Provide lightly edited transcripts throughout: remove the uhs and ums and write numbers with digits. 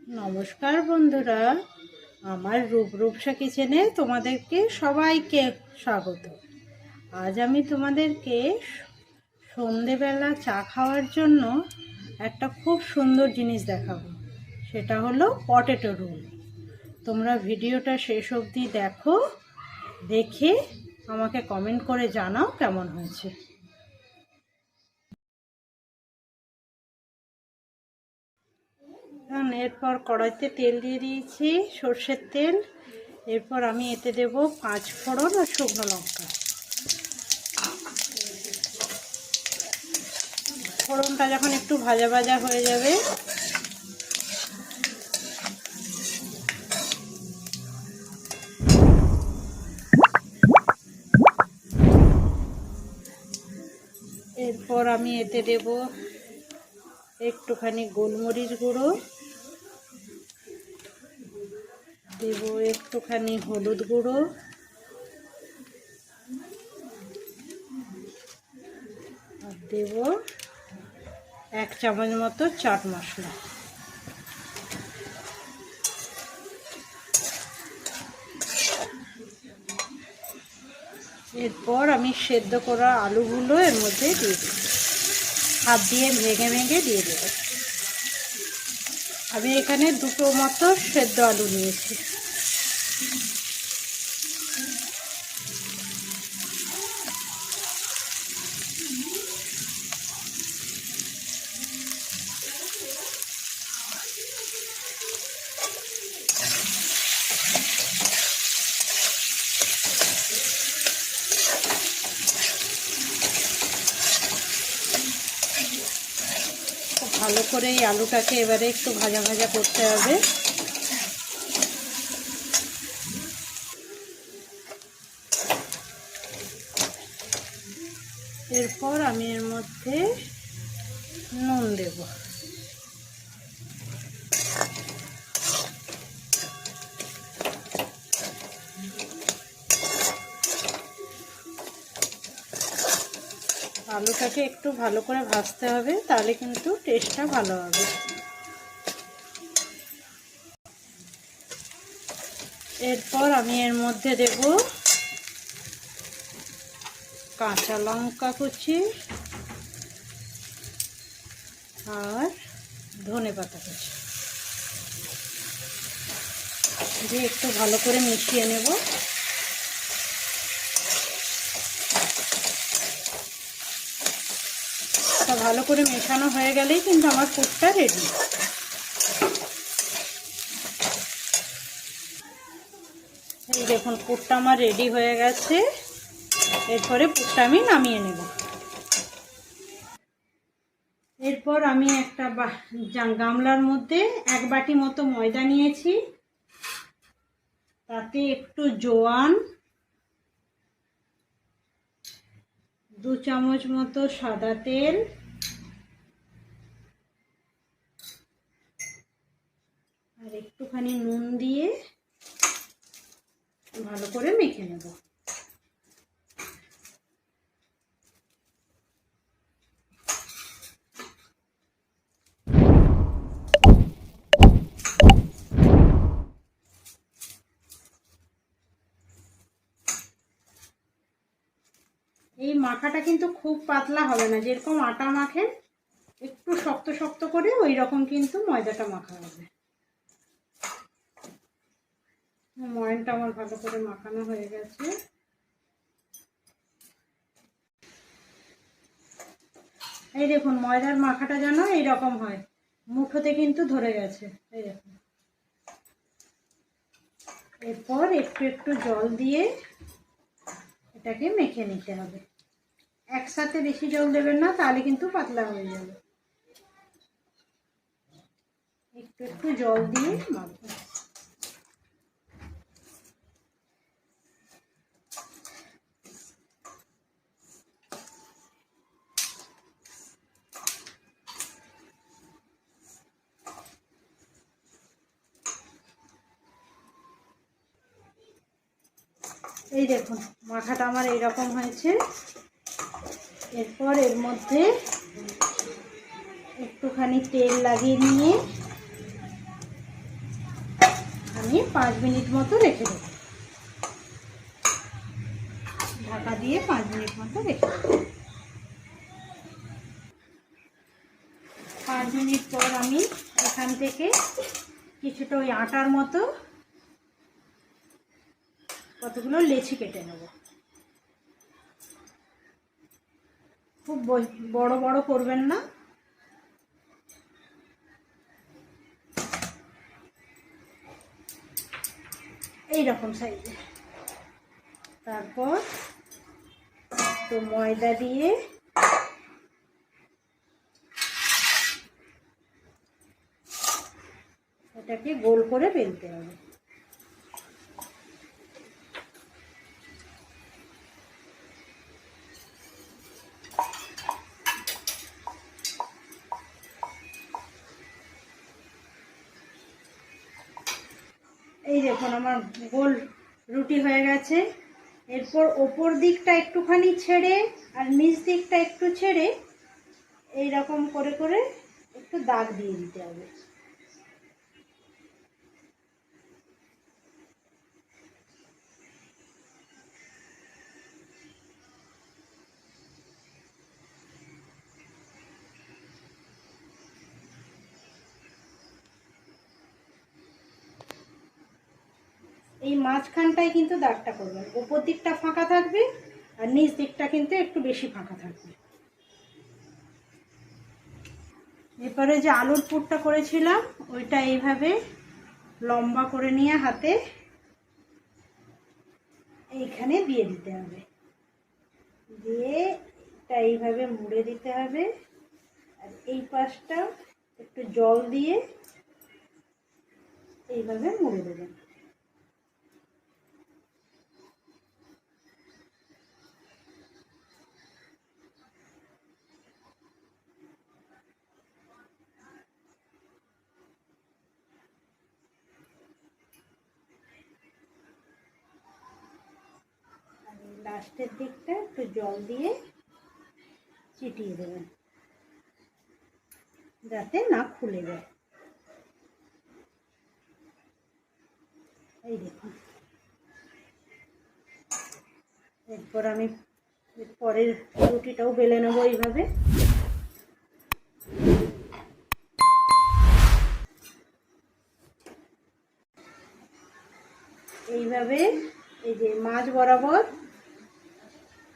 নমস্কার বন্ধুরা, আমার রূপসা কিচেনে তোমাদেরকে সবাইকে স্বাগত। আজ আমি তোমাদেরকে সন্ধেবেলা চা খাওয়ার জন্য একটা খুব সুন্দর জিনিস দেখাবো। সেটা হলো পটেটো রোল। তোমরা ভিডিওটা শেষ অবধি দেখো, দেখে আমাকে কমেন্ট করে জানাও কেমন হয়েছে। এরপর কড়াইতে তেল দিয়ে দিয়েছি, সর্ষের তেল। এরপর আমি এতে দেব 5 ফোড়ন আর শুকনো লঙ্কা। ফোড়নটা যখন একটু ভাজা ভাজা হয়ে যাবে, এরপর আমি এতে দেব একটুখানি গোলমরিচ গুঁড়ো, দেব একটুখানি হলুদ গুঁড়ো, আর দেব 1 চামচ মতো চাট মশলা। এরপর আমি সেদ্ধ করা আলুগুলো এর মধ্যে দিয়ে দেব, হাত দিয়ে ভেঙে ভেঙে দিয়ে দেব। আমি এখানে 2টো মতো সেদ্ধ আলু নিয়েছি। ভালো করে এই আলুটাকে এবারে একটু ভাজা ভাজা করতে হবে। এরপর আমি এর মধ্যে নুন দেব। আলুটাকে একটু ভালো করে ভাজতে হবে, তাহলে কিন্তু টেস্টটা ভালো হবে। এরপর আমি এর মধ্যে দেব কাঁচা লঙ্কা কুচি আর ধনেপাতা কুচি দিয়ে একটু ভালো করে মিশিয়ে নেব। ভালো করে মেশানো হয়ে গেলেই কিন্তু আমার পুরটা রেডি। এই দেখুন, পুরটা আমার রেডি হয়ে গেছে। এরপরে পুরটা আমি নামিয়ে নেব। এরপর আমি একটা গামলার মধ্যে 1 বাটি মতো ময়দা নিয়েছি, তাতে একটু জোয়ান, 2 চামচ মতো সাদা তেল, আর একটুখানি নুন দিয়ে ভালো করে মেখে নেব। এই মাখাটা কিন্তু খুব পাতলা হবে না, যেরকম আটা মাখেন একটু শক্ত শক্ত করে ওই রকম কিন্তু ময়দাটা মাখা হবে। ময়নটা আমার ভালো করে মাখানো হয়ে গেছে। এই দেখুন, ময়দার মাখাটা যেন এইরকম হয়, মুঠোতে কিন্তু ধরে গেছে। এই দেখুন। এরপর একটু একটু জল দিয়ে এটাকে মেখে নিতে হবে। একসাথে বেশি জল দেবেন না, তাহলে কিন্তু পাতলা হয়ে যাবে। একটু একটু জল দিয়ে মাখবেন। এই দেখুন, মাখাটা আমার এইরকম হয়েছে। এরপর এর মধ্যে একটুখানি তেল লাগিয়ে নিয়ে আমি 5 মিনিট মতো রেখে দেবো। ঢাকা দিয়ে 5 মিনিট মতো রেখে দেবো। 5 মিনিট পর আমি এখান থেকে কিছুটা ওই আটার মতো কতগুলো লেচি কেটে নেব। খুব বড় বড় করবেন না, এই রকম সাইজে। তারপর একটু ময়দা দিয়ে এটাকে গোল করে বেলতে হবে। এই দেখুন আমার গোল রুটি হয়ে গেছে। এরপর ওপর দিকটা একটুখানি ছেড়ে আর নিচ দিকটা একটু ছেড়ে এই রকম করে করে একটু দাগ দিয়ে দিতে হবে। এই মাঝখানটায় কিন্তু দাগটা করবেন, ওপর দিকটা ফাঁকা থাকবে আর নিচ দিকটা কিন্তু একটু বেশি ফাঁকা থাকবে। এরপরে যে আলুর পুরটা করেছিলাম ওইটা এইভাবে লম্বা করে নিয়ে হাতে এইখানে দিয়ে দিতে হবে, দিয়ে এটা এইভাবে মুড়ে দিতে হবে। আর এই পাশটা একটু জল দিয়ে এইভাবে মুড়ে দেবেন। লাস্টের দিকটা একটু জল দিয়ে চিটিয়ে দেবেন যাতে না খুলে যায়। এই দেখুন, এরপর আমি পরের রুটিটাও বেলে নেবো এইভাবে। এইভাবে এই যে মাঝ বরাবর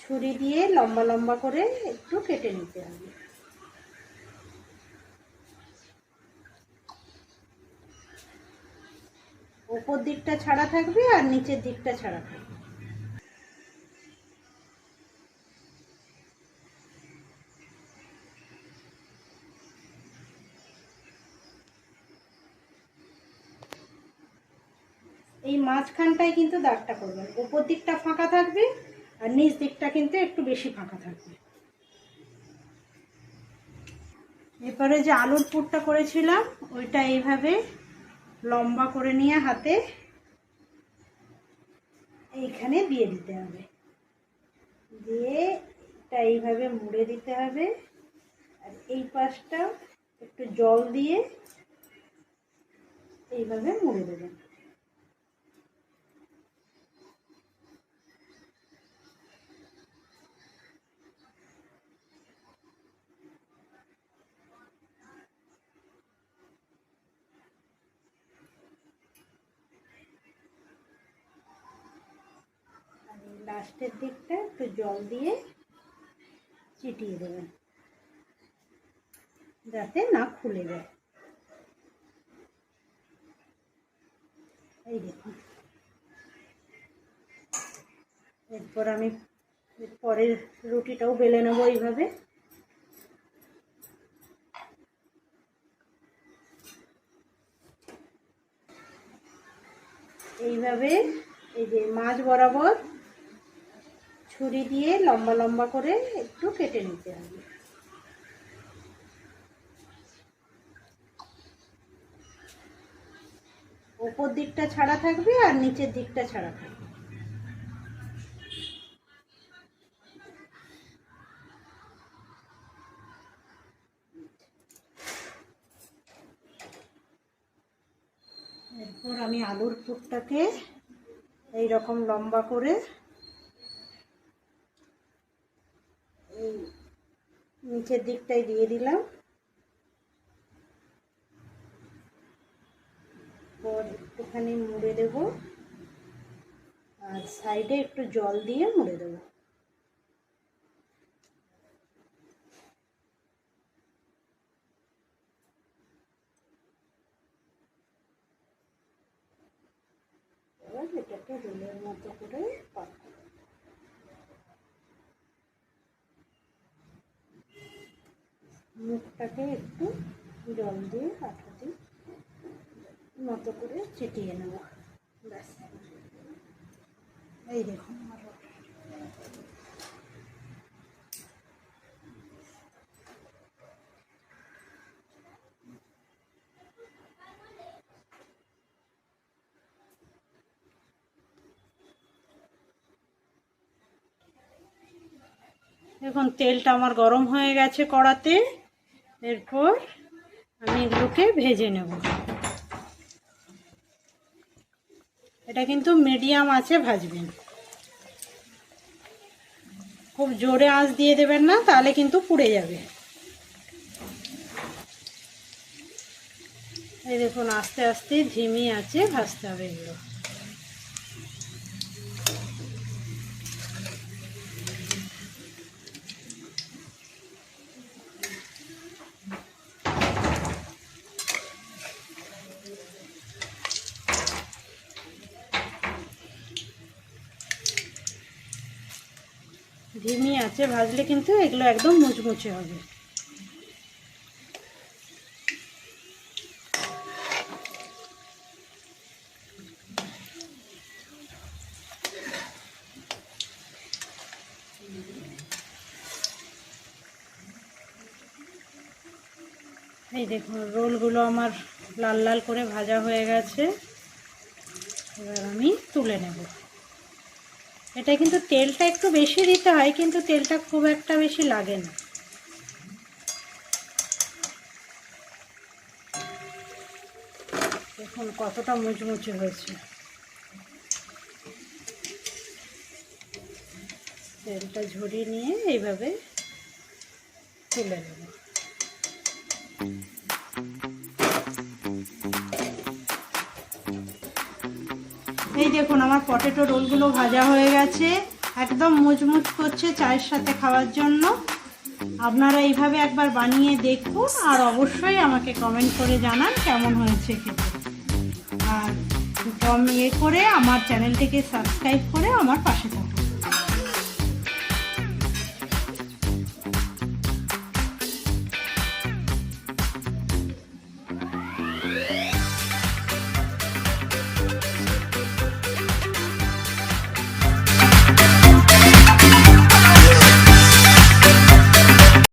ছুরি দিয়ে লম্বা লম্বা করে একটু কেটে নিতে হবে। উপর দিকটা ছাড়া থাকবে আর নিচের দিকটা ছাড়া থাকবে। এই মাঝখানটায় কিন্তু দাগটা করবেন, উপর দিকটা ফাঁকা থাকবে আর নিচ দিকটা কিন্তু একটু বেশি ফাঁকা থাকবে। এরপরে যে আলুর পুরটা করেছিলাম ওইটা এইভাবে লম্বা করে নিয়ে হাতে এইখানে দিয়ে দিতে হবে, দিয়ে এটা এইভাবে মুড়ে দিতে হবে। আর এই পাশটা একটু জল দিয়ে এইভাবে মুড়ে দেবেন। লাস্টের দিকটা একটু জল দিয়ে চিটিয়ে দেবেন যাতে না খুলে যায়। এই দেখুন, এরপর আমি পরের রুটিটাও বেলে নেবো এইভাবে। এইভাবে এই যে মাঝ বরাবর ছুরি দিয়ে লম্বা লম্বা করে একটু কেটে নিতে হবে। উপর দিকটা ছাড়া থাকবে আর নিচের দিকটা ছাড়া থাকবে। এরপর এরপর আমি আলুর পুরটাকে এই রকম লম্বা করে এই নিচের দিকটায় দিয়ে দিলাম। পর একটুখানি মুড়ে দেব আর সাইডে একটু জল দিয়ে মুড়ে দেব। এবার এটাকে রোলের মতো করে পাতবো। মুখটাকে একটু জল দিয়ে আঠা দিয়ে মতো করে চিটিয়ে নেব। ব্যাস, এই দেখুন আমার এখন তেলটা আমার গরম হয়ে গেছে কড়াতে। এরপর আমি এগুলোকে ভেজে নেব। এটা কিন্তু মিডিয়াম আঁচে ভাজবেন, খুব জোরে আঁচ দিয়ে দেবেন না, তাহলে কিন্তু পুড়ে যাবে। এই দেখুন আস্তে আস্তে ধিমি আঁচে ভাজতে হবে এগুলো। ধিমি আঁচে ভাজলে কিন্তু এগুলো একদম মুচমুচে হবে। এই দেখুন রোলগুলো আমার লাল লাল করে ভাজা হয়ে গেছে। এবার আমি তুলে নেব। এটা কিন্তু তেলটা একটু বেশি দিতে হয়, কিন্তু তেলটা খুব একটা বেশি লাগে না। দেখুন কতটা মুচমুচে হয়েছে। তেলটা ঝরিয়ে নিয়ে এইভাবে তুলে নেব। এই দেখুন আমার পটেটো রোলগুলো ভাজা হয়ে গেছে, একদম মুচমুচ করছে চায়ের সাথে খাওয়ার জন্য। আপনারা এইভাবে একবার বানিয়ে দেখুন আর অবশ্যই আমাকে কমেন্ট করে জানান কেমন হয়েছে খেতে। আর করে আমার চ্যানেলটিকে সাবস্ক্রাইব করে আমার পাশে থাকুন।